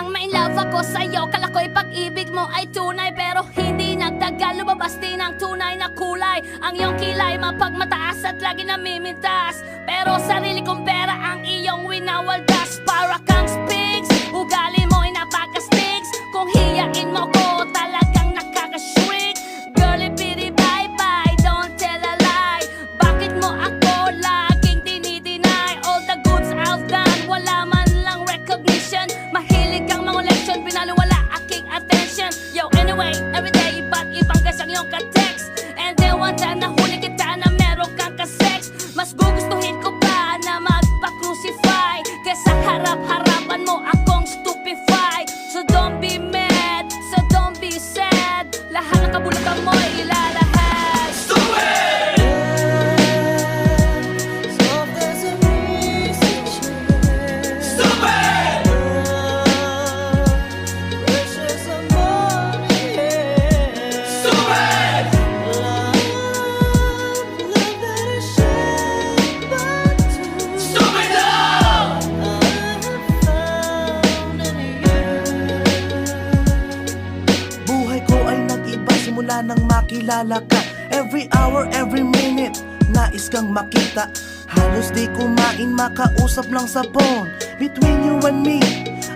nang ma-inlove ako sa'yo. Kala ko'y pag-ibig mo ay tunay, pero hindi nagtagal, lumabas din ang tunay na kulay. Ang iyong kilay mapagmataas at lagi namimintas, pero sarili kong pera ang iyong winawaldas. Para kang Sphinx, ugali mo'y napaka-sticks. Kung hiyain mo ko, talagang nakaka-shrink. Girly bitty bye-bye, don't tell a lie. Bakit mo ako laging dinideny? All the goods I've done, wala man lang recognition. Mahilig kang mga leksyon, pinaliwala aking attention. Yo, anyway, everyday iba't ibang guys ang iyong ka-text. And then one time nahuli kita na meron kang ka-sex. Mas gugustuhin ko pa na magpa-crucify kesa harap-harapan mo akong stupefy. So don't be mad, so don't be sad. Lahat ng kabulukan mo'y ilalahad. Stupid! Stupid! Stupid! Stupid love! Buhay ko ay nag-iba simula nang makilala ka. Every hour, every minute, nais kang makita. Halos di kumain, makausap lang sa phone. Between you and me,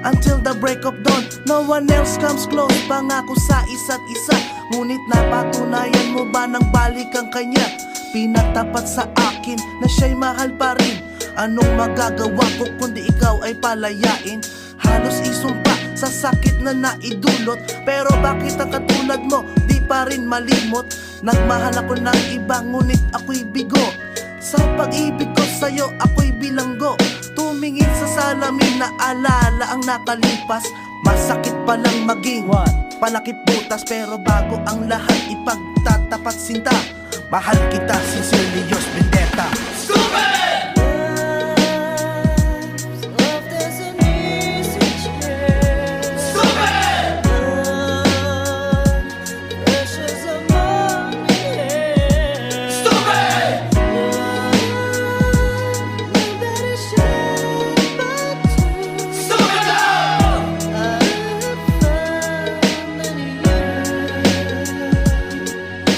until the break of dawn. No one else comes close, pangako sa isa't isa. Ngunit napatunayan mo ba nang balik ang kanya? Pinatapat sa akin na siya'y mahal pa rin. Anong magagawa ko kundi ikaw ay palayain? Halos isumpa sa sakit na naidulot, pero bakit ang katulad mo di pa rin malimot? Nagmahal ako ng iba ngunit ako'y bigo. Sa pag-ibig ko sa'yo ako'y bilanggo. Tumingin sa salamin na alala ang nakalipas. Masakit palang maging panakip butas, pero bago ang lahat ipagtatapat sinta. Mahal kita, sincerely yours, Vendetta. Stupid! Stupid! Stupid! Stupid love!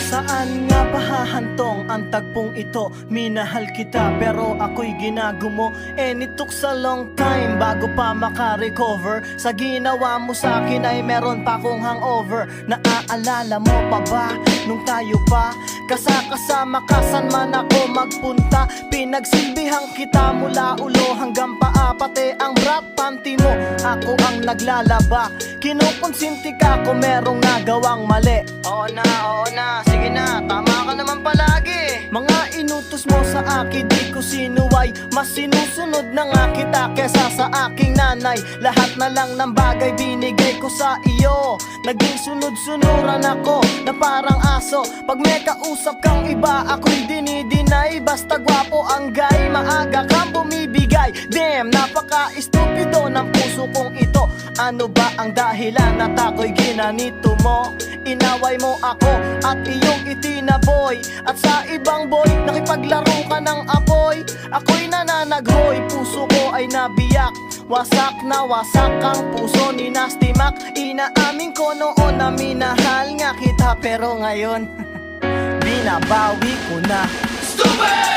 Saan nga ba hahantong ang tagpong ito? Minahal kita pero ako'y ginagumo. And it took a long time bago pa makarecover. Sa ginawa mo sa akin ay meron pa akong hangover. Naaalala mo pa ba nung tayo pa kasama ka saan man ako magpunta? Pinagsilbihan kita mula ulo hanggang paa, pati ang bra panty mo ako ang naglalaba. Kinukonsinti ka kung merong nagawang mali. Oo na, sige na, tama ka naman palagi. Mga inutos mo sa akin di ko sinuway. Mas sinusunod na nga kita kesa sa aking nanay. Lahat na lang ng bagay binigay ko sa iyo. Naging sunod-sunuran ako na parang aso. Pag may kausap kang iba ako'y dinidinay. Basta gwapo ang guy, maaga kang bumibigay. Damn, napaka-estupido ng puso kong ito. Ano ba ang dahilan at ako'y ginanito mo? Inaway mo ako at iyong itinaboy. At sa ibang boy, nakipaglaro ka ng apoy. Ako'y nananaghoy, puso ko ay nabiyak. Wasak na wasak ang puso ni Nasty Mac. Inaamin ko noon na minahal nga kita, pero ngayon binabawi ko na. Stupid!